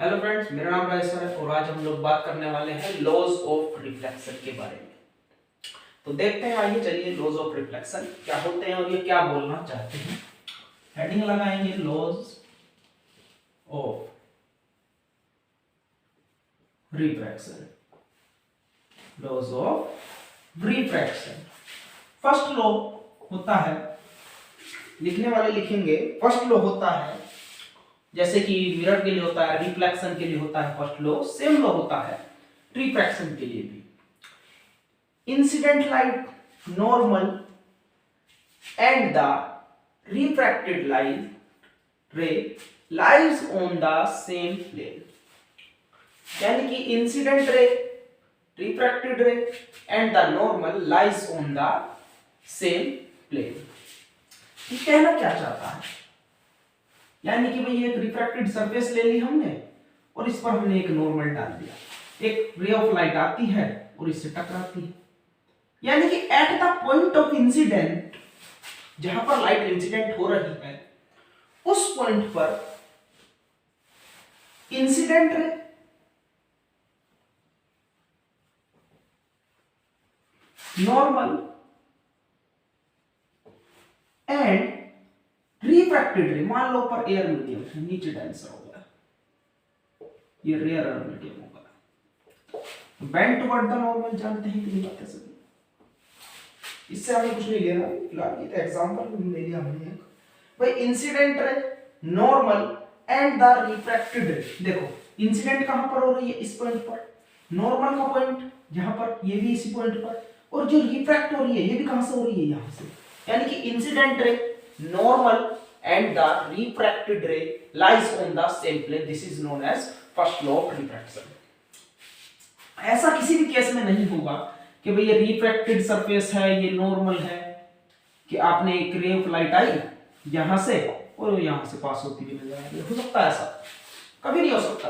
Hello friends, मेरा नाम राजेश है और आज हम लोग बात करने वाले हैं लॉज ऑफ रिफ्लेक्शन के बारे में। तो देखते हैं, आइए चलिए लॉज ऑफ रिफ्लेक्शन क्या होते हैं और ये क्या बोलना चाहते हैं। हेडिंग लगाएंगे laws of refraction. Laws of refraction first law होता है, लिखने वाले लिखेंगे फर्स्ट लॉ होता है, जैसे कि मिरर के लिए होता है, रिफ्लेक्शन के लिए होता है फर्स्ट लॉ, सेम लॉ होता है रिफ्रैक्शन के लिए भी। Incident light normal and the refracted light ray lies on the same plane, यानी कि incident ray, refracted ray and the normal lies on the same plane. ये कहना क्या चाहता है, यानी कि भाई एक रिफ्रैक्टेड सरफेस ले ली हमने और इस पर हमने एक नॉर्मल डाल दिया, एक रे ऑफ लाइट आती है और इससे टकराती है, यानी कि at the point of incident, जहां पर लाइट इंसिडेंट हो रही है उस पॉइंट पर incident ray normal and refracted रे, मान लो पर एयर मीडियम है, नीचे डेंसर हो गया, ये रेयर मीडियम होगा, बेंड टुवर्ड द नॉर्मल, जानते हैं कि नहीं बात है सभी, इससे हमें कुछ नहीं लेना फिलहाल, ये तो एग्जांपल ले लिया हमने एक। भाई incident ray normal and the refracted रे, देखो इंसिडेंट कहां पर हो रही है, इस पॉइंट पर, नॉर्मल का पॉइंट जहां पर, ये भी इसी पॉइंट पर, और जो रिफ्रैक्ट हो रही है ये भी कहां से हो रही है, यहां से, यानी कि incident ray normal and the refracted ray lies on the same plane, this is known as first law of refraction. ऐसा किसी भी केस में नहीं होगा कि भाई ये रिफ्रैक्टेड सरफेस है, ये नॉर्मल है, कि आपने एक रे ऑफ लाइट आई यहां से और यहां से पास होती हुई नजर आ रही है, हो सकता है ऐसा? कभी नहीं हो सकता।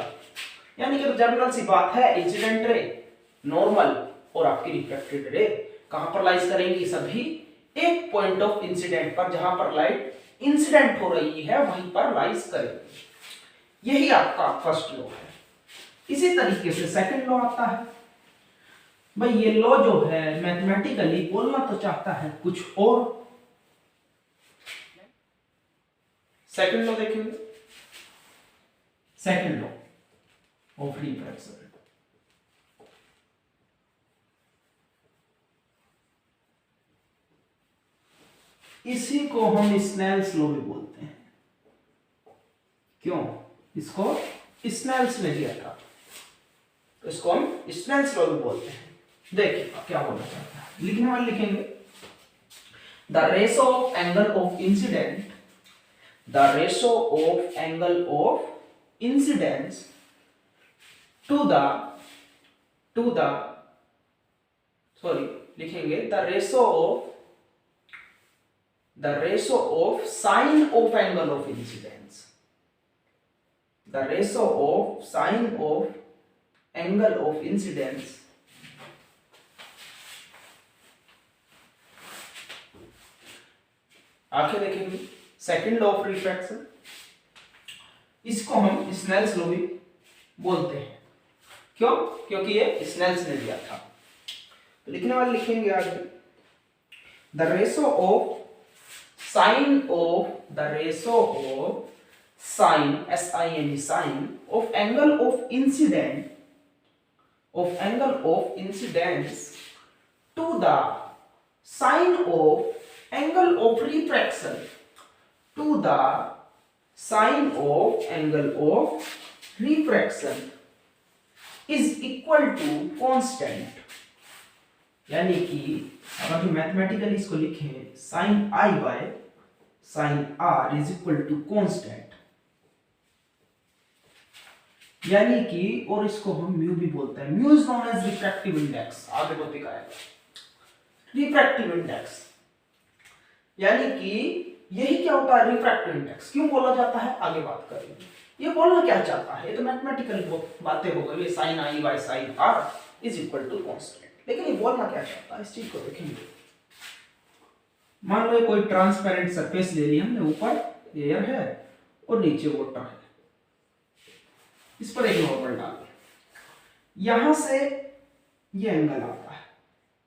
यानी कि जनरल सी बात है, इंसिडेंट रे नॉर्मल और आपकी रिफ्रैक्टेड रे कहां पर लाइज करेंगी, सभी एक पॉइंट ऑफ इंसिडेंट पर, जहां पर लाइट इंसिडेंट हो रही है वहीं पर लाइज करेंगी। यही आपका फर्स्ट लॉ है। इसी तरीके से सेकंड लॉ आता है। भाई ये लॉ जो है मैथमेटिकली बोलना तो चाहता है कुछ और। सेकंड लॉ देखेंगे, सेकंड लॉ ऑफ रिफ्रैक्शन। इसी को हम स्नेल्स लॉ भी बोलते हैं। क्यों? इसको स्नेल्स ने दिया था, तो इसको हम स्नेल्स लॉ भी बोलते हैं। देखिए क्या बोलना चाहता है, लिखने वाले लिखेंगे the ratio of angle of incident, the ratio of angle of incidence to the sorry लिखेंगे the ratio of sine of angle of incidence, the ratio of sine of angle of incidence आगे देखेंगे second law of refraction. इसको हम Snell's law भी बोलते हैं। क्यों? क्योंकि ये स्नेल्स ने दिया था। तो लिखने वाले लिखेंगे आगे the ratio of sine sine of angle of incidence to the sine of angle of refraction to the sine of angle of refraction is equal to constant, यानी कि अगर हम मैथमेटिकली इसको लिखें sin I by sin R is equal to constant, यानी कि, और इसको हम म्यू भी बोलते हैं, mu is known as refractive index, आगे टॉपिक आएगा रिफ्रैक्टिव इंडेक्स, यानी कि यही क्या होता है रिफ्रैक्टिव इंडेक्स, क्यों बोला जाता है आगे बात करेंगे। ये बोलना क्या चाहता है, ये तो मैथमेटिकल बातें हो गई, sin I by sin R is equal to constant, लेकिन ये बोलना क्या चाहता है इस चीज को देखेंगे। मान लो कोई ट्रांसपेरेंट सरफेस ले ली हमने, ऊपर एयर है और नीचे वाटर है, इस पर एक नॉर्मल डाल, यहां से ये एंगल आता है,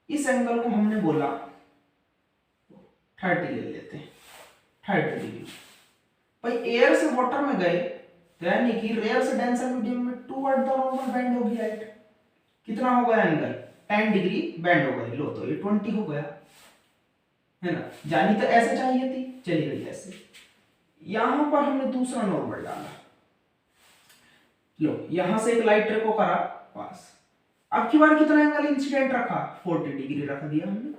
इस एंगल को हमने बोला 30 ले लेते हैं, 30 डिग्री। भाई एयर से वाटर में गए तो यानी कि रेयर से डेंसर मीडियम में टूवर्ड द नॉर्मल बेंड होगी लाइट। कितना हो गया एंगल? 10 डिग्री बेंड हो गई। लो तो ये 20 हो गया, है ना। जानी तो ऐसे चाहिए थी, चली गई ऐसे। यहां पर हमने दूसरा नॉर्मल डाला, लो यहां से एक लाइट रे को करा पास। अब की बार कितना एंगल इंसिडेंट रखा? 40 डिग्री रख दिया हमने।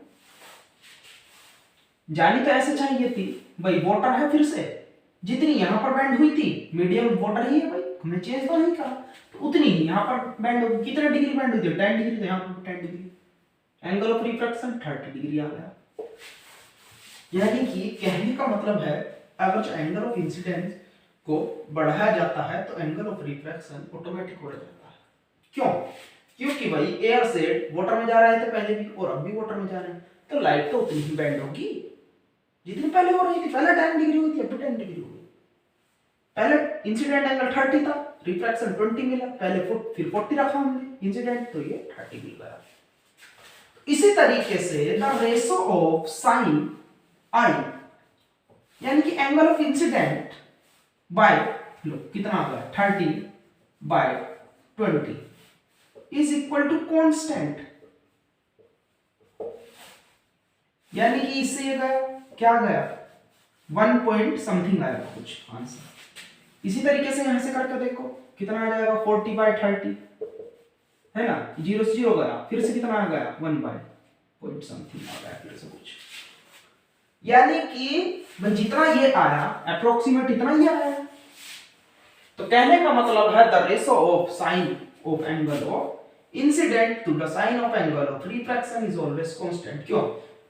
जानी तो ऐसे चाहिए थी, भाई वाटर है, फिर से जितनी यहां पर बेंड हुई थी मीडियम वाटर ही है भाई, हमने चेंज तो नहीं करा, तो उतनी ही यहां पर बेंड होगी। कितने डिग्री बेंड हुई थी? 10 डिग्री, तो यहां पर 10 degree. Angle of refraction 30 degree आ गया। यानी कि कहने का मतलब है अगर जो एंगल ऑफ इंसिडेंस को बढ़ाया जाता है तो एंगल ऑफ रिफ्रैक्शन ऑटोमेटिक बढ़ जाता है। क्यों? क्योंकि भाई एयर से वाटर में जा रहे थे पहले भी और अब भी वाटर में जा रहे हैं, तो लाइट तो उतनी ही बेंड होगी जितनी पहले हो रही थी। पहले 10 डिग्री हुई थी, अब 10 डिग्री हो गई। पहले इंसिडेंट एंगल 30 था, रिफ्रैक्शन 20 मिला, पहले फिर 40 रखा हमने इंसिडेंट, तो ये 30 मिल गया। इसी तरीके से the ratio of sine i यानी कि एंगल ऑफ इंसिडेंट बाय, लो कितना आ गया 30 by 20 is equal to constant. यानी कि इससे ये गया, क्या गया? 1 पॉइंट समथिंग आएगा कुछ आंसर। इसी तरीके से यहां से करके देखो कितना आ जाएगा 40 बाय 30, है ना। 0 से 0 गया, फिर से कितना आ गया 1 बाय पॉइंट समथिंग आ गया, फिर से कुछ। यानी कि जितना ये आया अप्रोक्सीमेट इतना ही आया। तो कहने का मतलब है the ratio of sine of angle of incident to the sine of angle of refraction is always constant. क्यों?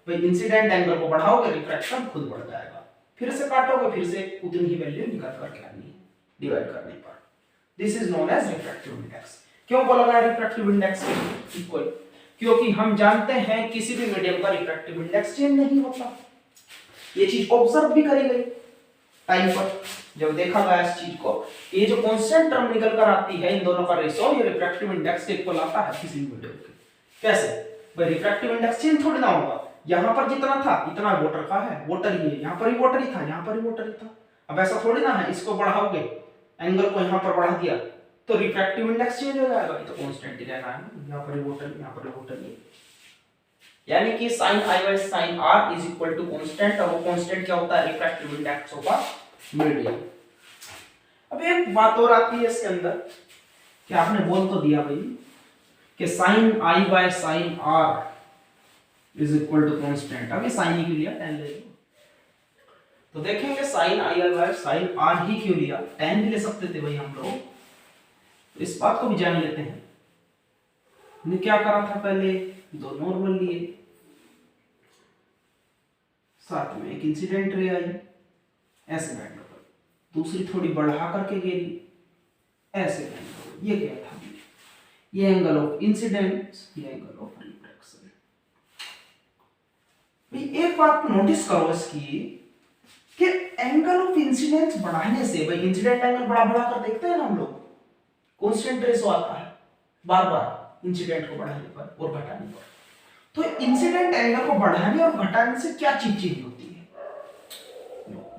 भाई इंसिडेंट एंगल को बढ़ाओगे रिफ्रैक्शन खुद बढ़ जाएगा, फिर से काटोगे फिर से उतनी ही वैल्यू निकाल करके आनी है डिवाइड करने पर। This is known as refractive index. क्यों बोला गया रिफ्रैक्टिव इंडेक्स इक्वल? क्योंकि हम जानते हैं किसी भी मीडियम का रिफ्रैक्टिव इंडेक्स चेंज नहीं होता। ये चीज ऑब्जर्व भी करी गई टाइम पर, जब देखा गया इस चीज को, ये जो कांस्टेंट टर्म निकल कर आती है इन दोनों का रेशो, ये रिफ्रैक्टिव इंडेक्स के इक्वल आता है किसी मीडियम के। कैसे? भाई रिफ्रैक्टिव इंडेक्स चेंज थोड़ी ना होगा, यहां पर जितना था इतना वाटर का है, वाटर ही है, यहां पर ही वाटर ही था, यहां पर ही वाटर ही था। अब ऐसा थोड़ी ना है इसको बढ़ाओगे, एंगल को यहां पर बढ़ा दिया तो रिफ्रैक्टिव इंडेक्स चेंज हो जाएगा, ये तो कांस्टेंट ही रहना है, यहां पर ही वाटर, यहां पर ही वाटर ही। यानी कि sin i by sin r is equal to constant, और वो कांस्टेंट क्या होता है? रिफ्रैक्टिव इंडेक्स होगा मीडियम। अब एक बात और आती है इसके अंदर कि आपने बोल तो दिया भाई कि sin i by sin r is equal to constant. अब ये sin ही क्यों लिया? tan ले लो। तो देखेंगे sin i by sin r ही क्यों लिया, tan भी ले सकते थे भाई हम लोग। इस बात को भी जान लेते हैं। हमने क्या करा था पहले? दो नॉर्मल लिए, साथ में एक इंसिडेंट रे आई, ऐसे बैंड हो गई, दूसरी थोड़ी बढ़ा करके गिरी, ऐसे बैंड हो गई। ये क्या था? ये एंगल ऑफ इंसिडेंस, ये एंगल ऑफ रिफ्रैक्शन। एक बात नोटिस करो इसकी कि एंगल ऑफ इंसिडेंस बढ़ाने से, भाई इंसिडेंट एंगल बढ़ा कर देखते हैं ना हम लोग, कांस्टेंट रेशो आता है बार बार इंसिडेंट को बढ़ाने पर और घटाने पर। तो इंसिडेंट एंगल को बढ़ाने और घटाने से क्या चीज चेंज होती है?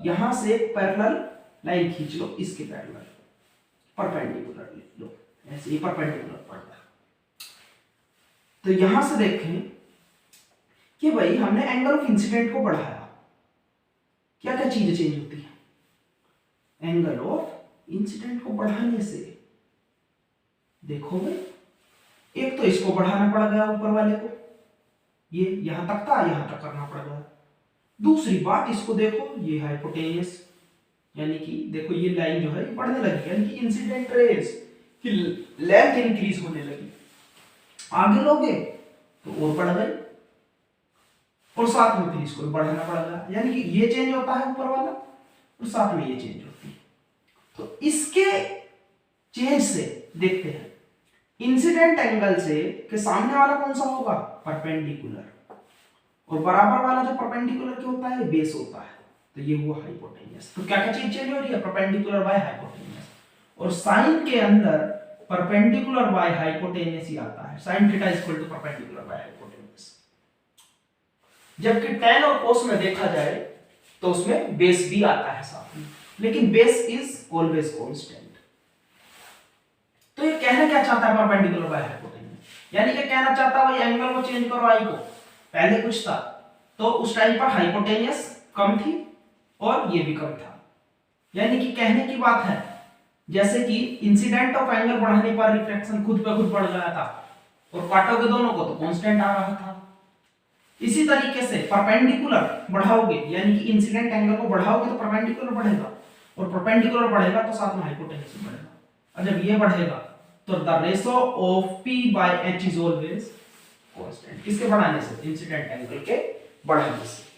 यहां से पैरेलल लाइन खींच लो, इसके पैरेलल परपेंडिकुलर लो, ऐसे ही परपेंडिकुलर पड़ता है। तो यहां से देखें कि भाई हमने एंगल ऑफ इंसिडेंट को बढ़ाया, क्या क्या चीजें चेंज होती है? एंगल ऑफ इंसिडेंट को बढ़ाने से देखो भाई, एक तो इसको बढ़ाना पड़ गया ऊपर वाले को, ये यहां तक था, यहां तक करना पड़ गया। दूसरी बात इसको देखो, ये हाइपोटेन्यूस, यानी कि देखो ये लाइन जो है ये बढ़ने लगी, यानी कि इंसिडेंट रेज की लेंथ इंक्रीज होने लगी। आगे लोगे तो और बढ़ गई, और साथ में फिर इसको बढ़ाना पड़ेगा, यानी कि ये चेंज होता है ऊपर वाला और साथ में ये चेंज होती है। तो इसके चेंज से देखते हैं इंसिडेंट एंगल से कि सामने वाला कौन सा होगा? परपेंडिकुलर, और बराबर वाला जो परपेंडिकुलर क्या होता है? बेस होता है। तो ये हुआ हाइपोटेन्यूस। तो क्या क्या चीज चेंज हो रही है? Perpendicular by hypotenuse. और साइन के अंदर परपेंडिकुलर बाय हाइपोटेन्यूस ही आता है, sine theta equal to perpendicular by hypotenuse. जबकि tan और cos में देखा जाए तो उसमें बेस भी आता है साथ में, लेकिन बेस इज ऑलवेज कांस्टेंट। तो ये कहना क्या चाहता है परपेंडिकुलर बाय हाइपोटेन्यूस, यानी कि कहना चाहता है भाई एंगल को चेंज करो आई को, पहले कुछ था तो उस टाइम पर हाइपोटेन्यूस कम थी और ये भी कम था, यानी कि कहने की बात है जैसे कि इंसिडेंट ऑफ एंगल बढ़ाने पर रिफ्लेक्शन खुद पे खुद बढ़ गया था और काटोगे दोनों को तो कांस्टेंट आ रहा था। इसी तरीके से परपेंडिकुलर बढ़ाओगे यानी कि इंसिडेंट एंगल को बढ़ाओगे तो परपेंडिकुलर बढ़ेगा और परपेंडिकुलर बढ़ेगा तो साथ में हाइपोटेन्यूस बढ़ेगा, और जब ये बढ़ेगा तो the ratio of P by H is always constant. किसके बढ़ाने से? इंसिडेंट एंगल के बढ़ाने से।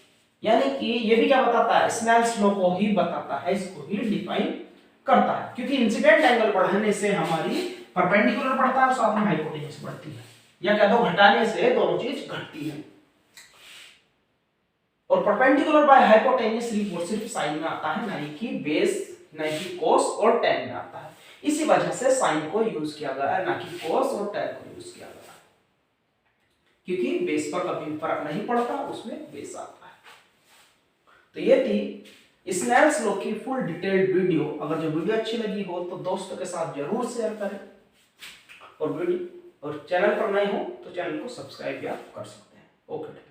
यानी कि ये भी क्या बताता है? स्नेल्स लॉ को ही बताता है, इसको ही डिफाइन करता है, क्योंकि इंसिडेंट एंगल बढ़ाने से हमारी परपेंडिकुलर बढ़ता है और साथ में हाइपोटेन्यूस बढ़ती है, या कह दो घटाने से दोनों चीज घटती है। और परपेंडिकुलर बाय हाइपोटेन्यूस रिपोर्ट सिर्फ साइन में आता है, नहीं कि बेस, नहीं कि cos और tan में आता है। इसी वजह से साइन को यूज किया गया है, ना कि cos और tan को यूज किया गया है, क्योंकि बेस पर कभी फर्क नहीं पड़ता, उसमें बेस आता है। तो ये थी स्नेल्स लॉ की फुल डिटेल्ड वीडियो। अगर जो वीडियो अच्छी लगी हो तो दोस्तों के साथ जरूर शेयर करें, और वीडियो और चैनल पर नए हो तो चैनल को सब्सक्राइब भी आप कर सकते हैं। ओके।